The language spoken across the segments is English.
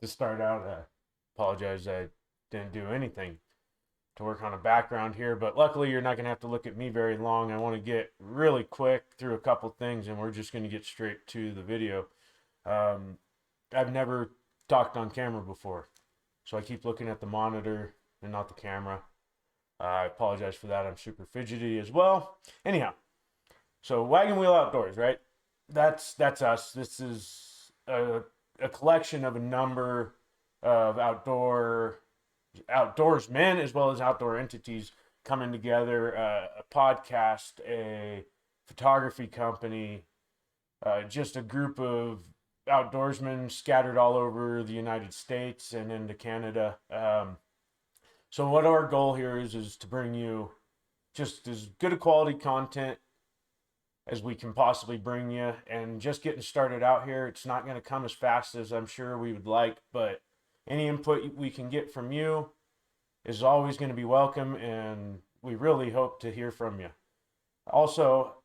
to start out, I apologize I didn't do anything to work on a background here, but luckily you're not going to have to look at me very long. I want to get really quick through a couple things, and we're just going to get straight to the video. Um, I've never talked on camera before, so I keep looking at the monitor and not the camera. I apologize for that. I'm super fidgety as well. Anyhow, so Wagon Wheel Outdoors, right? That's us. This is a collection of a number of outdoorsmen as well as outdoor entities coming together. A podcast, a photography company, just a group of outdoorsmen scattered all over the United States and into Canada. So what our goal here is to bring you just as good a quality content as we can possibly bring you. And just getting started out here, it's not going to come as fast as I'm sure we would like, but any input we can get from you is always going to be welcome, and we really hope to hear from you. Also,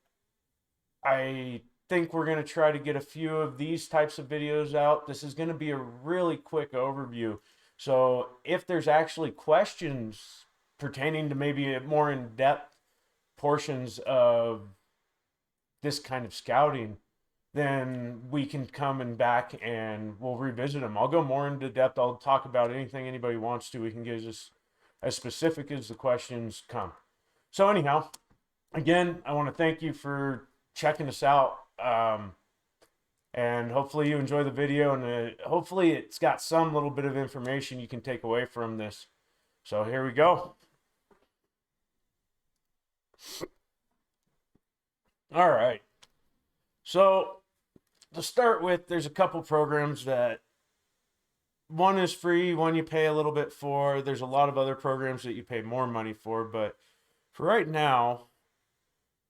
I think we're going to try to get a few of these types of videos out. This is going to be a really quick overview. So if there's actually questions pertaining to maybe more in-depth portions of this kind of scouting, then we can come and back and we'll revisit them. I'll go more into depth. I'll talk about anything anybody wants to. We can get as specific as the questions come. So anyhow, again, I want to thank you for checking us out. And hopefully you enjoy the video, and hopefully it's got some little bit of information you can take away from this. So here we go. All right. So to start with, there's a couple programs that one is free, one you pay a little bit for. There's a lot of other programs that you pay more money for, but for right now,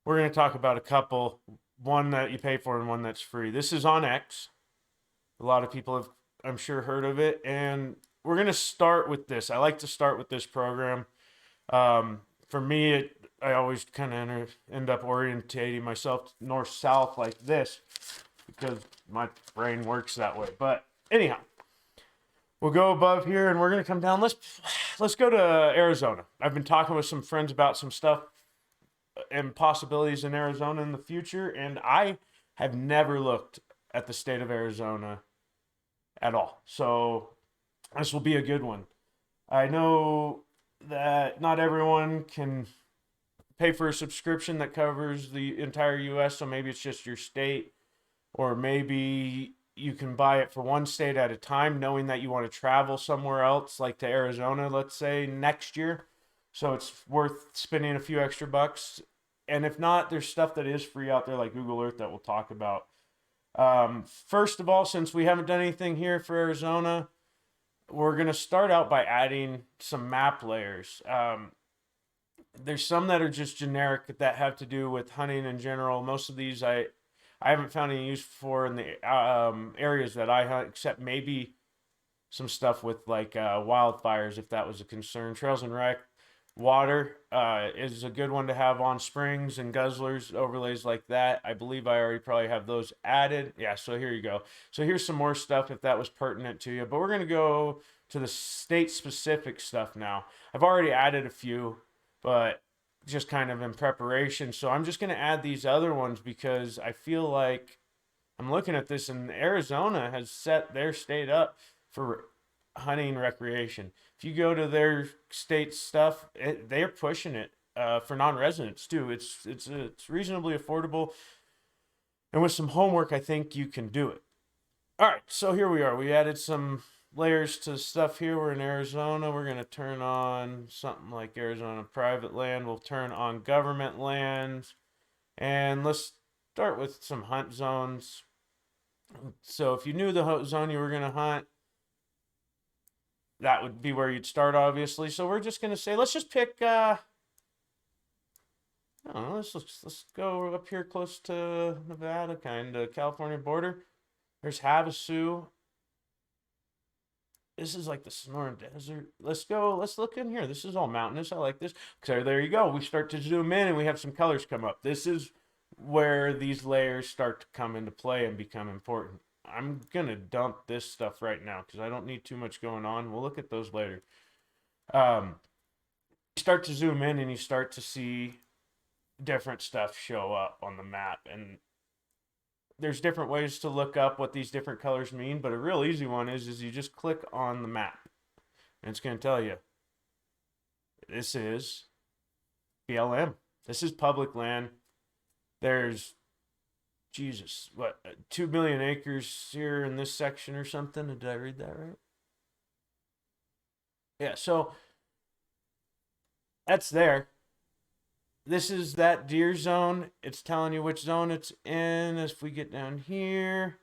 we're going to talk about a couple, one that you pay for and one that's free. This is OnX. A lot of people have, I'm sure, heard of it, and we're going to start with this. I like to start with this program. For me, I always kind of end up orientating myself north-south like this because my brain works that way. But anyhow, we'll go above here and we're going to come down. Let's go to Arizona. I've been talking with some friends about some stuff and possibilities in Arizona in the future, and I have never looked at the state of Arizona at all. So this will be a good one. I know that not everyone can pay for a subscription that covers the entire US, so maybe it's just your state, or maybe you can buy it for one state at a time, knowing that you want to travel somewhere else, like to Arizona, let's say, next year. So it's worth spending a few extra bucks. And if not, there's stuff that is free out there like Google Earth that we'll talk about. First of all, since we haven't done anything here for Arizona, we're going to start out by adding some map layers. There's some that are just generic that have to do with hunting in general. Most of these I haven't found any use for in the areas that I hunt, except maybe some stuff with like wildfires, if that was a concern. Trails and Rec water is a good one to have on springs and guzzlers, overlays like that. I believe I already probably have those added. Yeah, so here you go. So here's some more stuff if that was pertinent to you. But we're going to go to the state-specific stuff now. I've already added a few, but just kind of in preparation. So I'm just going to add these other ones because I feel like I'm looking at this, and Arizona has set their state up for hunting recreation. If you go to their state stuff, they're pushing it for non-residents too. It's reasonably affordable, and with some homework, I think you can do it. All right, so here we are. We added some layers to stuff here. We're in Arizona. We're going to turn on something like Arizona private land. We'll turn on government lands. And let's start with some hunt zones. So if you knew the zone you were going to hunt, that would be where you'd start, obviously. So we're just going to say, let's just pick, I don't know, let's go up here close to Nevada, kind of California border. There's Havasu. This is like the Sonoran Desert. Let's look in here. This is all mountainous. I like this. So there you go. We start to zoom in and we have some colors come up. This is where these layers start to come into play and become important. I'm going to dump this stuff right now because I don't need too much going on. We'll look at those later. You start to zoom in and you start to see different stuff show up on the map. And there's different ways to look up what these different colors mean, but a real easy one is you just click on the map and it's going to tell you this is BLM. This is public land. There's Jesus, what, 2 million acres here in this section or something? Did I read that right? Yeah, so that's there. This is that deer zone. It's telling you which zone it's in. If we get down here,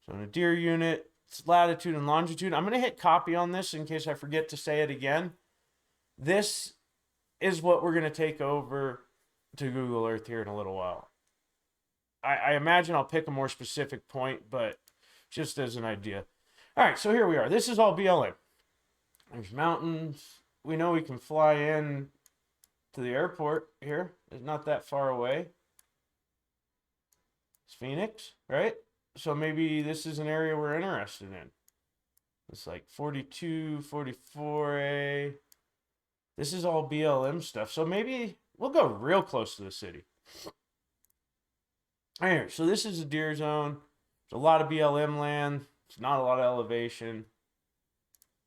so in a deer unit, it's latitude and longitude. I'm going to hit copy on this in case I forget to say it again. This is what we're going to take over to Google Earth here in a little while. I imagine I'll pick a more specific point, but just as an idea. All right, so here we are. This is all BLM. There's mountains. We know we can fly in to the airport here. It's not that far away. It's Phoenix, right? So maybe this is an area we're interested in. It's like 42, 44A. This is all BLM stuff. So maybe we'll go real close to the city. All right, so this is a deer zone. There's a lot of BLM land. It's not a lot of elevation.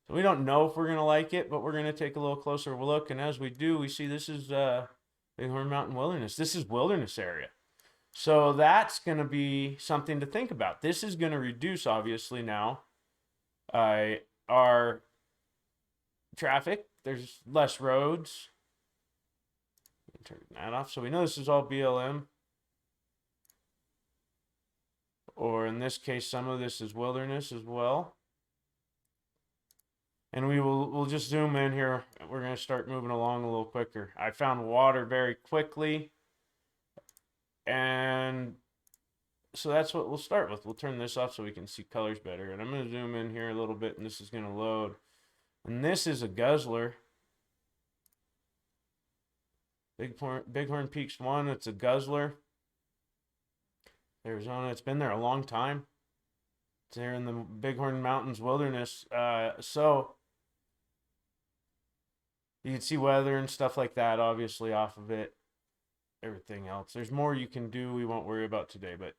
So we don't know if we're going to like it, but we're going to take a little closer look. And as we do, we see this is Bighorn Mountain Wilderness. This is wilderness area. So that's going to be something to think about. This is going to reduce, obviously, now our traffic. There's less roads. Turn that off. So we know this is all BLM. Or in this case, some of this is wilderness as well. And we'll just zoom in here. We're going to start moving along a little quicker. I found water very quickly. And so that's what we'll start with. We'll turn this off so we can see colors better. And I'm going to zoom in here a little bit, and this is going to load. And this is a guzzler. Bighorn Peaks 1, it's a guzzler. Arizona, it's been there a long time. It's there in the Bighorn Mountains Wilderness. So you can see weather and stuff like that, obviously, off of it. Everything else. There's more you can do we won't worry about today, but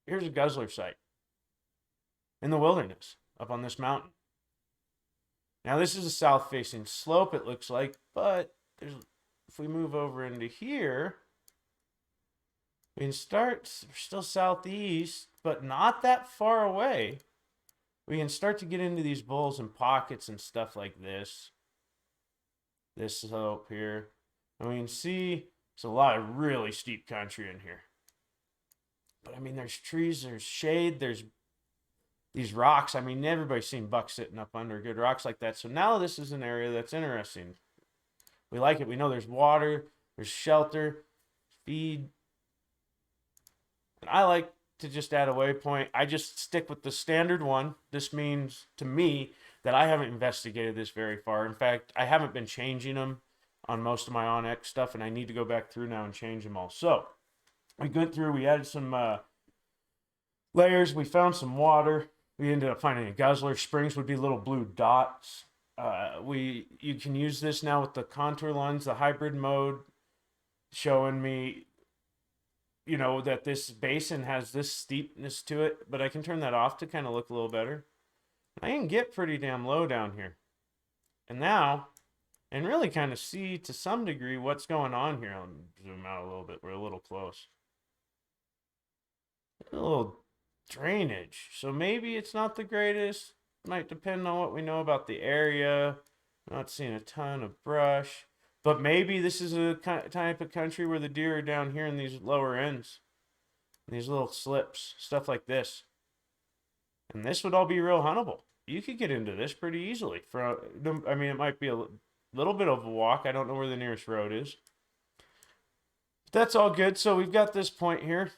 here's a guzzler site in the wilderness up on this mountain. Now, this is a south-facing slope, it looks like, but if we move over into here, we can start, we're still southeast, but not that far away. We can start to get into these bowls and pockets and stuff like this. This slope here. And we can see there's a lot of really steep country in here. But I mean, there's trees, there's shade, there's these rocks. I mean, everybody's seen bucks sitting up under good rocks like that. So now this is an area that's interesting. We like it. We know there's water, there's shelter, feed. And I like to just add a waypoint. I just stick with the standard one. This means to me that I haven't investigated this very far. In fact, I haven't been changing them on most of my OnX stuff, and I need to go back through now and change them all. So we went through, we added some layers, we found some water. We ended up finding a guzzler. Springs would be little blue dots. You can use this now with the contour lens, the hybrid mode, showing me, you know, that this basin has this steepness to it, but I can turn that off to kind of look a little better. I can get pretty damn low down here. And now, and really kind of see to some degree what's going on here. I'll zoom out a little bit. We're a little close. A little drainage. So maybe it's not the greatest. Might depend on what we know about the area. Not seeing a ton of brush. But maybe this is a type of country where the deer are down here in these lower ends. These little slips. Stuff like this. And this would all be real huntable. You could get into this pretty easily. I mean, it might be a little bit of a walk. I don't know where the nearest road is. But that's all good. So we've got this point here.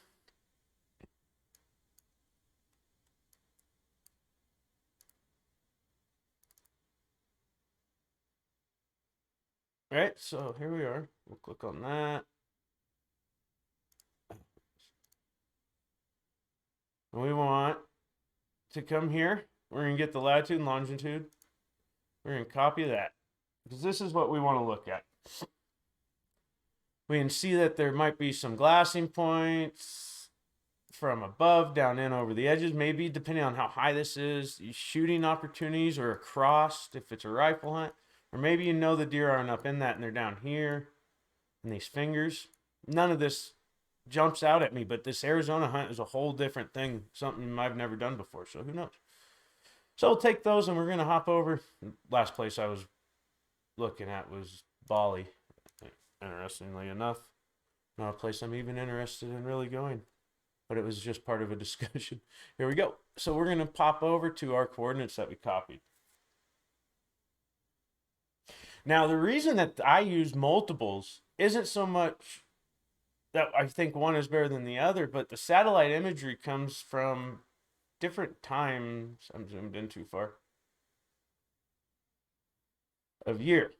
All right, so here we are. We'll click on that. And we want to come here. We're going to get the latitude and longitude. We're going to copy that because this is what we want to look at. We can see that there might be some glassing points from above down in over the edges, maybe depending on how high this is, shooting opportunities or across if it's a rifle hunt, or maybe you know the deer aren't up in that and they're down here in these fingers. None of this jumps out at me, but this Arizona hunt is a whole different thing, something I've never done before, so who knows. So we'll take those and we're going to hop over. Last place I was looking at was Bali, interestingly enough. Not a place I'm even interested in really going, but it was just part of a discussion. Here we go. So we're going to pop over to our coordinates that we copied. Now, the reason that I use multiples isn't so much that I think one is better than the other, but the satellite imagery comes from different times. I'm zoomed in too far. Of year.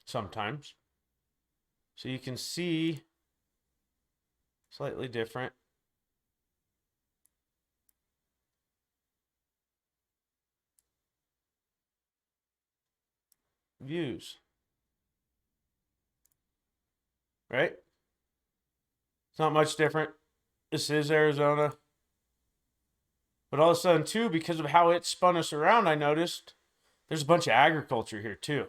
Sometimes. So you can see slightly different views. Right? It's not much different. This is Arizona. But all of a sudden, too, because of how it spun us around, I noticed there's a bunch of agriculture here, too.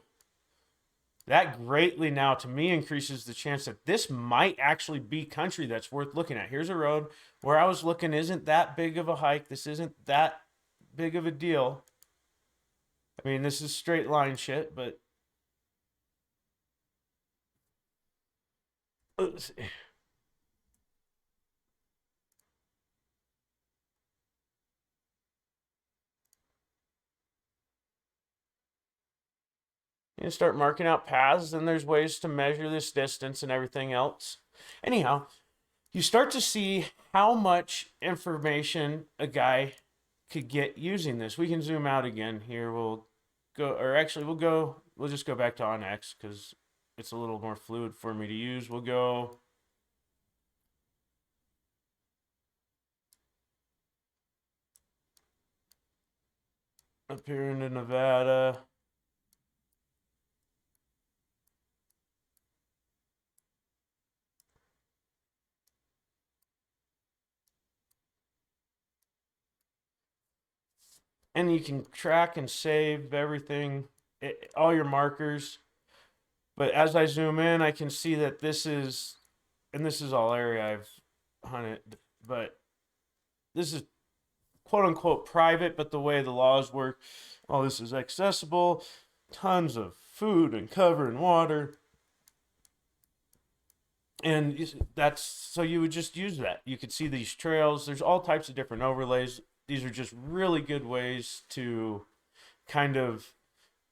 That greatly now, to me, increases the chance that this might actually be country that's worth looking at. Here's a road. Where I was looking isn't that big of a hike. This isn't that big of a deal. I mean, this is straight line shit, but let's see. You start marking out paths, and there's ways to measure this distance and everything else. Anyhow, you start to see how much information a guy could get using this. We can zoom out again here. We'll go, or actually we'll just go back to OnX because it's a little more fluid for me to use. We'll go up here into Nevada. And you can track and save everything, all your markers. But as I zoom in, I can see that this is, and this is all area I've hunted, but this is quote unquote private, but the way the laws work, all this is accessible, tons of food and cover and water. And that's, so you would just use that. You could see these trails. There's all types of different overlays. These are just really good ways to kind of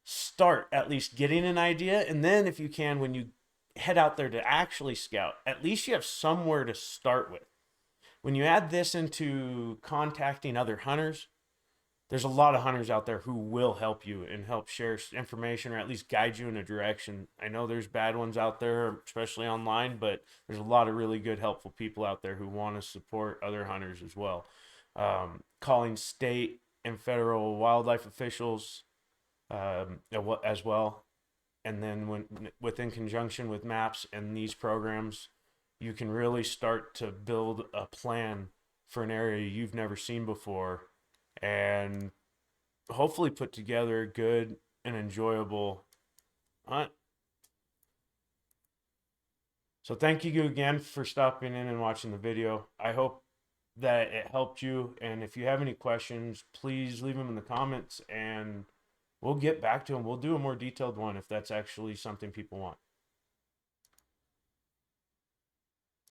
start at least getting an idea. And then if you can, when you head out there to actually scout, at least you have somewhere to start with. When you add this into contacting other hunters, there's a lot of hunters out there who will help you and help share information or at least guide you in a direction. I know there's bad ones out there, especially online, but there's a lot of really good, helpful people out there who want to support other hunters as well. Calling state and federal wildlife officials as well. And then within conjunction with maps and these programs, you can really start to build a plan for an area you've never seen before and hopefully put together a good and enjoyable hunt. So thank you again for stopping in and watching the video. I hope that it helped you. And if you have any questions, please leave them in the comments and we'll get back to them. We'll do a more detailed one if that's actually something people want.